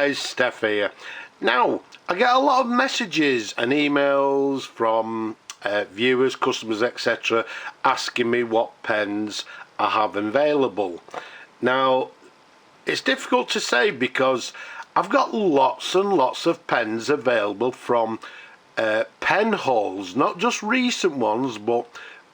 guys, Steph here. Now, I get a lot of messages and emails from viewers, customers, etc. asking me what pens I have available. Now, it's difficult to say because I've got lots and lots of pens available from pen hauls, not just recent ones, but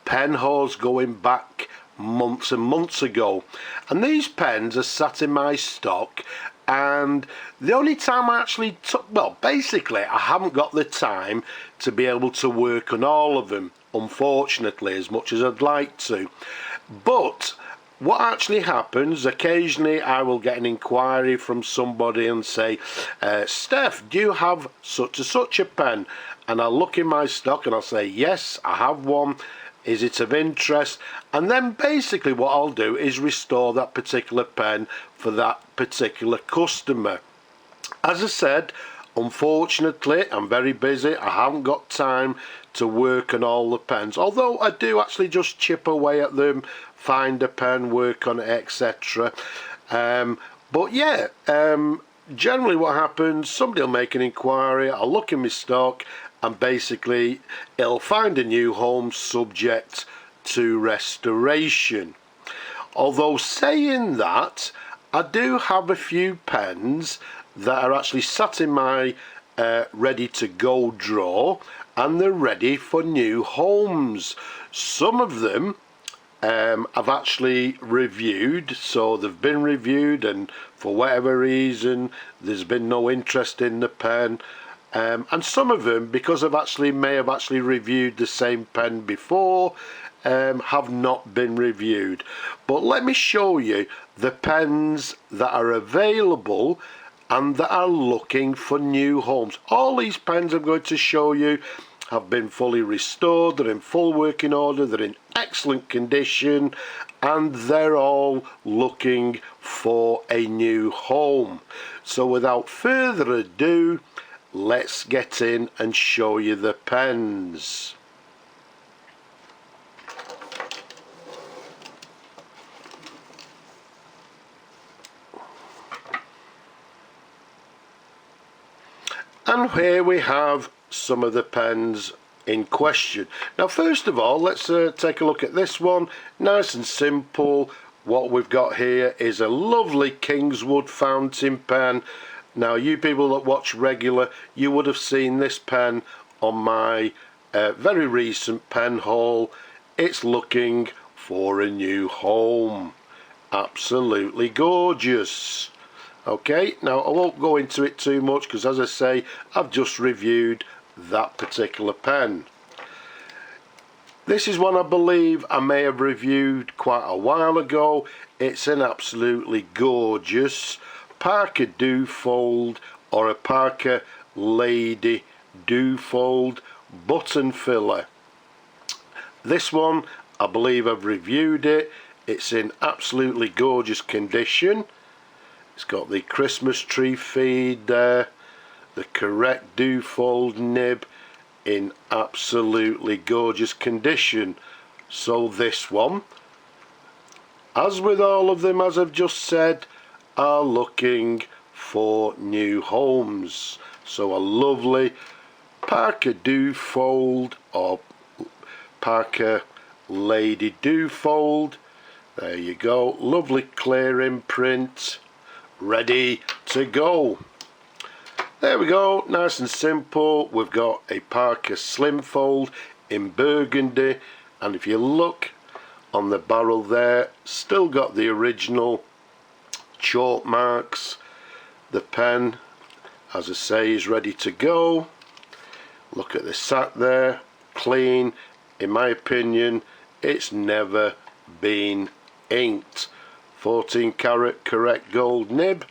pen hauls going back months and months ago. And these pens are sat in my stock, and the only time I actually took, well, basically I haven't got the time to be able to work on all of them, unfortunately, as much as I'd like to. But what actually happens, occasionally I will get an inquiry from somebody and say, Steph, do you have such and such a pen? And I'll look in my stock and I'll say, yes, I have one. Is it of interest? And then basically what I'll do is restore that particular pen for that particular customer. As I said, unfortunately, I'm very busy. I haven't got time to work on all the pens, although I do actually just chip away at them, find a pen, work on it, etc. But yeah, generally what happens, somebody will make an inquiry, I'll look in my stock, and basically it'll find a new home subject to restoration. Although saying that, I do have a few pens that are actually sat in my ready to go drawer, and they're ready for new homes. Some of them I've actually reviewed, so they've been reviewed, and for whatever reason there's been no interest in the pen. And some of them, because may have actually reviewed the same pen before, have not been reviewed. But let me show you the pens that are available and that are looking for new homes. All these pens I'm going to show you have been fully restored, they're in full working order, they're in excellent condition, and they're all looking for a new home. So without further ado, let's get in and show you the pens. And here we have some of the pens in question. Now first of all, let's take a look at this one. Nice and simple. What we've got here is a lovely Kingswood fountain pen. Now you people that watch regular, you would have seen this pen on my very recent pen haul. It's looking for a new home. Absolutely gorgeous. Okay, now I won't go into it too much because, as I say, I've just reviewed that particular pen. This is one I believe I may have reviewed quite a while ago. It's an absolutely gorgeous Parker Dufold, or a Parker Lady Dufold button filler. This one, I believe I've reviewed it. It's in absolutely gorgeous condition. It's got the Christmas tree feed there, the correct Dufold nib in absolutely gorgeous condition. So this one, as with all of them, as I've just said, are looking for new homes. So a lovely Parker Dufold, or Parker Lady Dufold. There you go, lovely clear imprint, ready to go. There we go, nice and simple. We've got a Parker Slimfold in burgundy, and if you look on the barrel there, still got the original chalk marks. The pen, as I say, is ready to go. Look at the sack there, clean. In my opinion, it's never been inked. 14 karat correct gold nib.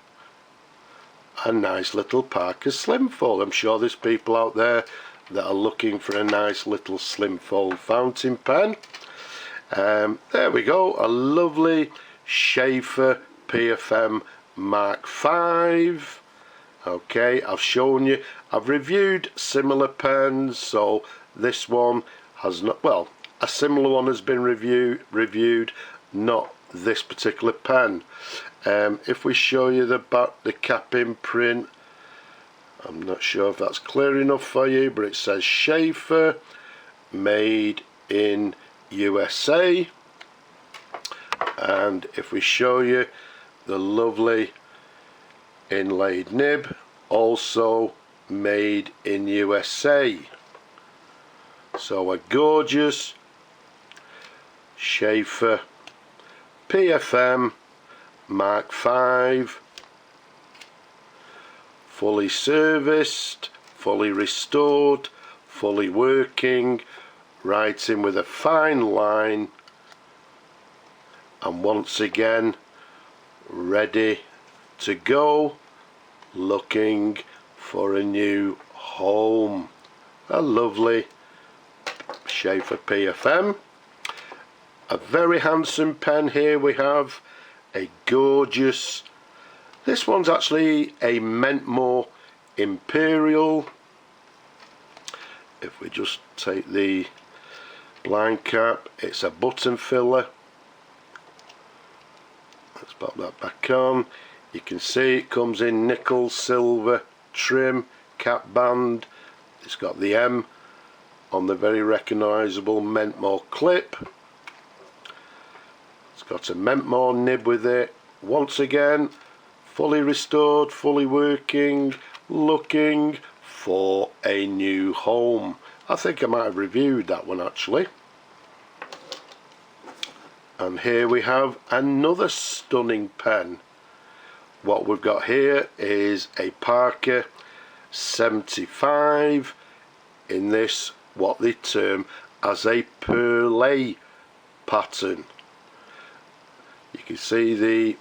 A nice little Parker Slimfold. I'm sure there's people out there that are looking for a nice little Slimfold fountain pen. There we go, a lovely Schaefer PFM Mark V. Okay, I've shown you, I've reviewed similar pens, so this one has not, well, a similar one has been reviewed, not this particular pen. If we show you the cap imprint, I'm not sure if that's clear enough for you, but it says Schaefer, made in USA. And if we show you the lovely inlaid nib, also made in USA. So a gorgeous Schaefer PFM Mark V, fully serviced, fully restored, fully working, writing with a fine line, and once again ready to go, looking for a new home. A lovely Schaefer PFM. A very handsome pen here we have, a gorgeous, this one's actually a Mentmore Imperial. If we just take the blind cap, it's a button filler. Let's pop that back on. You can see it comes in nickel silver trim, cap band. It's got the M on the very recognisable Mentmore clip. It's got a Mentmore nib with it. Once again, fully restored, fully working, looking for a new home. I think I might have reviewed that one actually. And here we have another stunning pen. What we've got here is a Parker 75 in this, what they term as a perlé pattern. You can see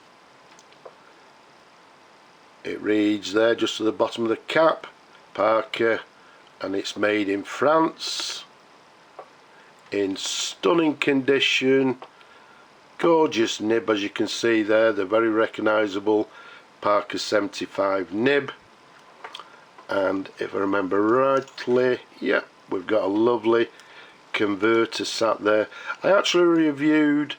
it reads there just to the bottom of the cap, Parker, and it's made in France, in stunning condition. Gorgeous nib, as you can see there, the very recognisable Parker 75 nib. And if I remember rightly, yeah, we've got a lovely converter sat there. I actually reviewed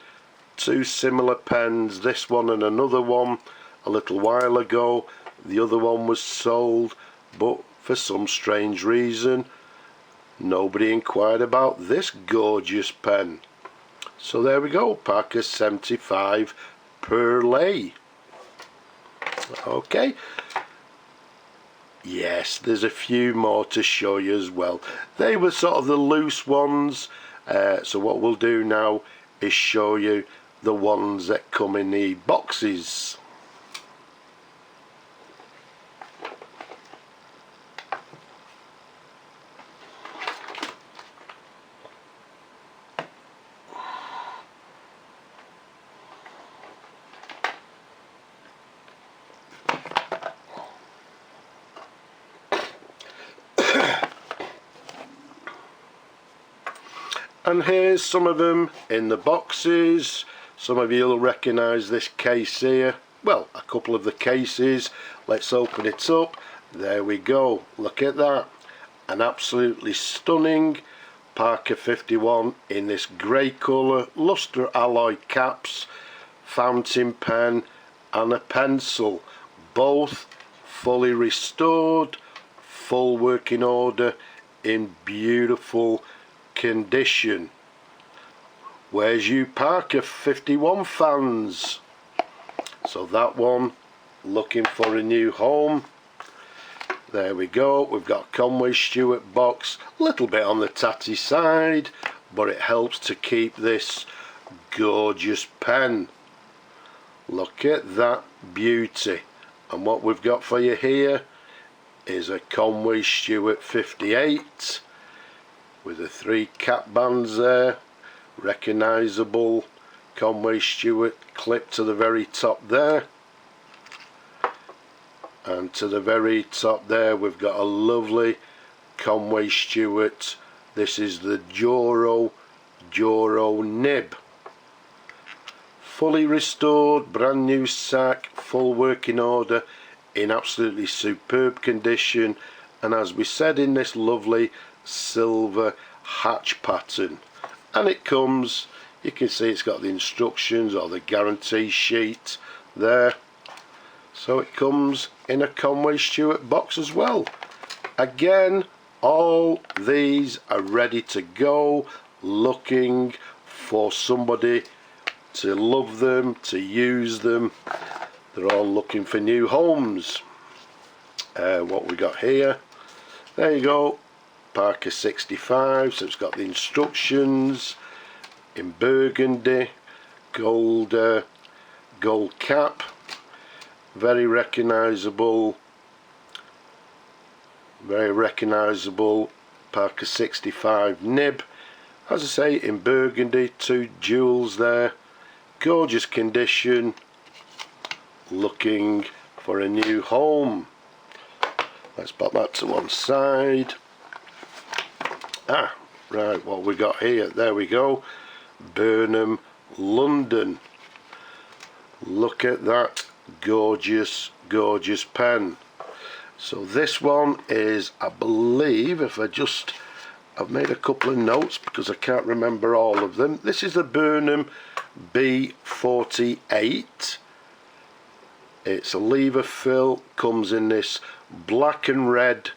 two similar pens, this one and another one, a little while ago. The other one was sold, but for some strange reason nobody inquired about this gorgeous pen. So there we go, Parker 75 perlé. Okay, yes, there's a few more to show you as well. They were sort of the loose ones, so what we'll do now is show you the ones that come in the boxes. And here's some of them in the boxes. Some of you will recognise this case here. Well, a couple of the cases. Let's open it up. There we go. Look at that. An absolutely stunning Parker 51 in this grey colour, lustre alloy caps, fountain pen and a pencil. Both fully restored, full working order, in beautiful condition. Where's you Parker 51 fans? So that one looking for a new home. There we go. We've got Conway Stewart box, a little bit on the tatty side, but it helps to keep this gorgeous pen. Look at that beauty. And what we've got for you here is a Conway Stewart 58 with the 3 cap bands there, recognisable Conway Stewart clip to the very top there, and to the very top there we've got a lovely Conway Stewart. This is the Joro nib, fully restored, brand new sack, full working order, in absolutely superb condition, and as we said, in this lovely silver hatch pattern. And it comes, you can see it's got the instructions or the guarantee sheet there. So it comes in a Conway Stewart box as well. Again, all these are ready to go, looking for somebody to love them, to use them. They're all looking for new homes. What we got here, there you go, Parker 65, so it's got the instructions in burgundy, gold cap, very recognisable Parker 65 nib, as I say, in burgundy, 2 jewels there, gorgeous condition, looking for a new home. Let's put that to one side. Right, what we got here, there we go, Burnham, London. Look at that gorgeous pen. So this one is, I believe, I've made a couple of notes because I can't remember all of them. This is the Burnham B48. It's a lever fill, comes in this black and red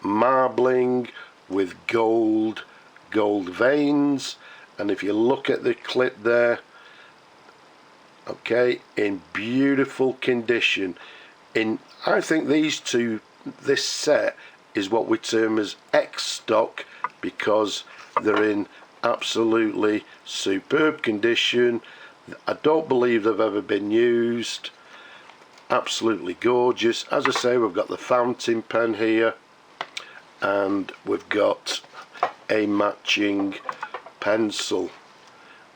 marbling with gold veins, and if you look at the clip there, okay, in beautiful condition. I think this set is what we term as X stock, because they're in absolutely superb condition. I don't believe they've ever been used. Absolutely gorgeous. As I say, we've got the fountain pen here, and we've got a matching pencil,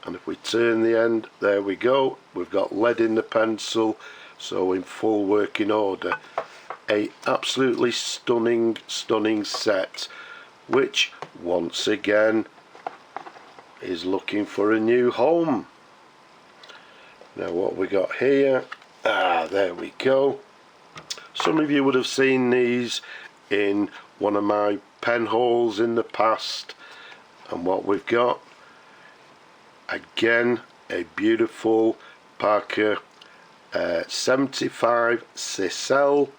and if we turn the end, there we go, we've got lead in the pencil, so in full working order. A absolutely stunning set, which once again is looking for a new home. Now what we got here, there we go. Some of you would have seen these in one of my pen hauls in the past, and what we've got, again, a beautiful Parker 75 Cicel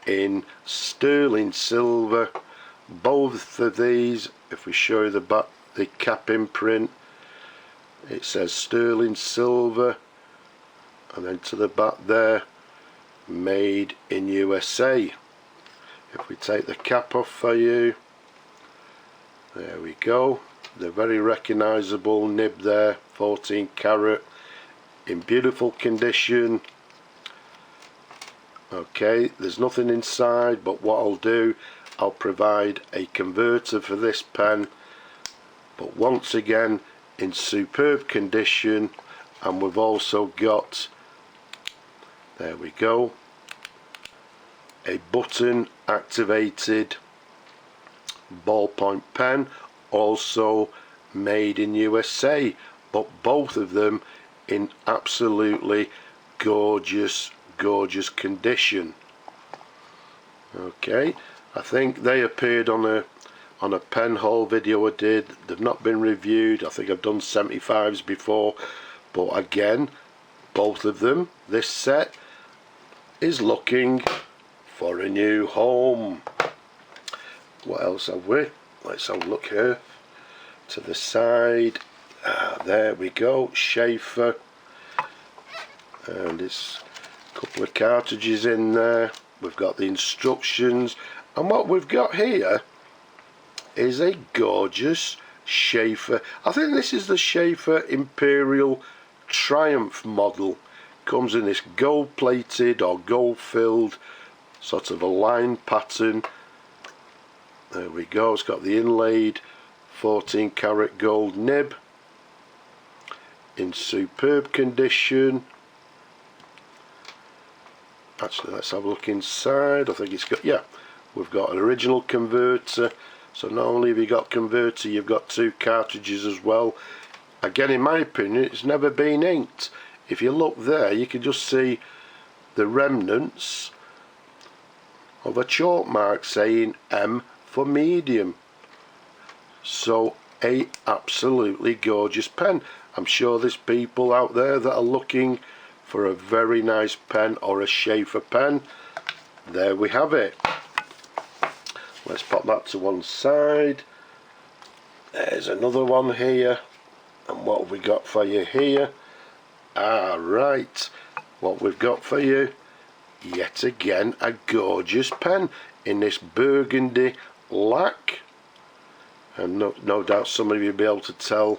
in sterling silver. Both of these, if we show you the cap imprint, it says sterling silver, and then to the back there, made in USA. If we take the cap off for you, there we go, the very recognisable nib there, 14 carat, in beautiful condition. Okay, there's nothing inside, but what I'll do, I'll provide a converter for this pen, but once again in superb condition. And we've also got, there we go, a button activated ballpoint pen, also made in USA, but both of them in absolutely gorgeous condition. Okay, I think they appeared on a pen haul video I did. They've not been reviewed. I think I've done 75s before, but again, both of them, this set is looking for a new home. What else have we? Let's have a look here to the side. There we go, Schaefer, and it's a couple of cartridges in there. We've got the instructions, and what we've got here is a gorgeous Schaefer. I think this is the Schaefer Imperial Triumph model. Comes in this gold plated or gold filled sort of a line pattern. There we go, it's got the inlaid 14 karat gold nib in superb condition. Actually, let's have a look inside. I think it's got, yeah, we've got an original converter, so not only have you got converter, you've got 2 cartridges as well. Again, in my opinion, it's never been inked. If you look there, you can just see the remnants of a chalk mark saying M for medium. So a absolutely gorgeous pen. I'm sure there's people out there that are looking for a very nice pen, or a Schaefer pen. There we have it. Let's pop that to one side. There's another one here. And what have we got for you here? Right, what we've got for you, yet again, a gorgeous pen in this burgundy lac. And no doubt some of you will be able to tell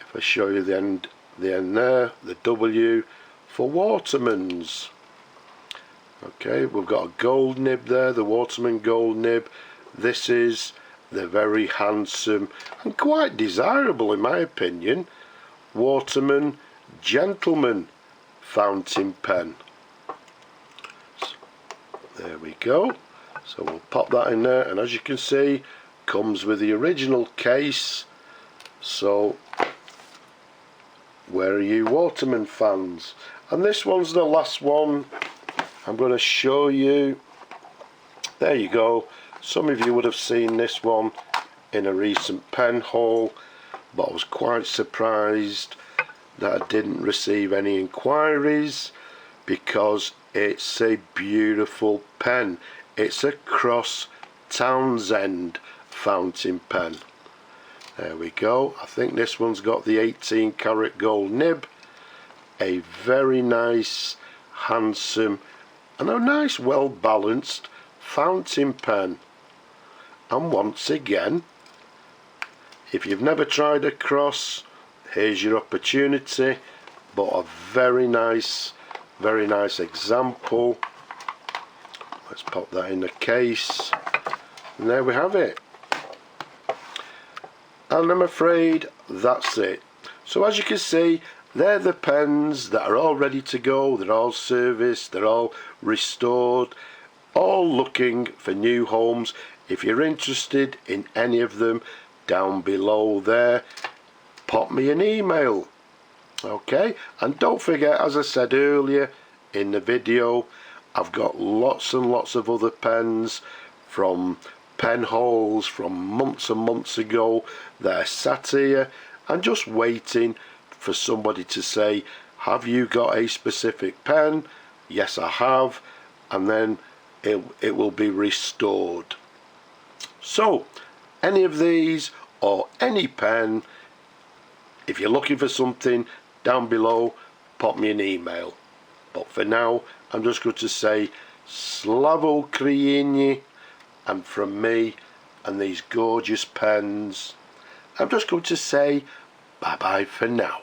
if I show you the end there, the W for Waterman's. Okay, we've got a gold nib there, the Waterman gold nib. This is the very handsome and quite desirable, in my opinion, Waterman Gentleman fountain pen. There we go. So we'll pop that in there, and as you can see, comes with the original case. So where are you Waterman fans? And this one's the last one I'm going to show you. There you go. Some of you would have seen this one in a recent pen haul, but I was quite surprised that I didn't receive any inquiries, because it's a beautiful pen. It's a Cross Townsend fountain pen. There we go. I think this one's got the 18 karat gold nib. A very nice, handsome, and a nice, well balanced fountain pen. And once again, if you've never tried a Cross, here's your opportunity. But a very nice example. Let's pop that in the case, and there we have it. And I'm afraid that's it. So as you can see, they're the pens that are all ready to go. They're all serviced, they're all restored, all looking for new homes. If you're interested in any of them, down below there, pop me an email. Okay, and don't forget, as I said earlier in the video, I've got lots and lots of other pens from pen hauls from months and months ago that are sat here and just waiting for somebody to say, have you got a specific pen? Yes, I have. And then it will be restored. So any of these or any pen, if you're looking for something, down below, pop me an email. But for now, I'm just going to say Slavo Ukraini, and from me and these gorgeous pens, I'm just going to say bye bye for now.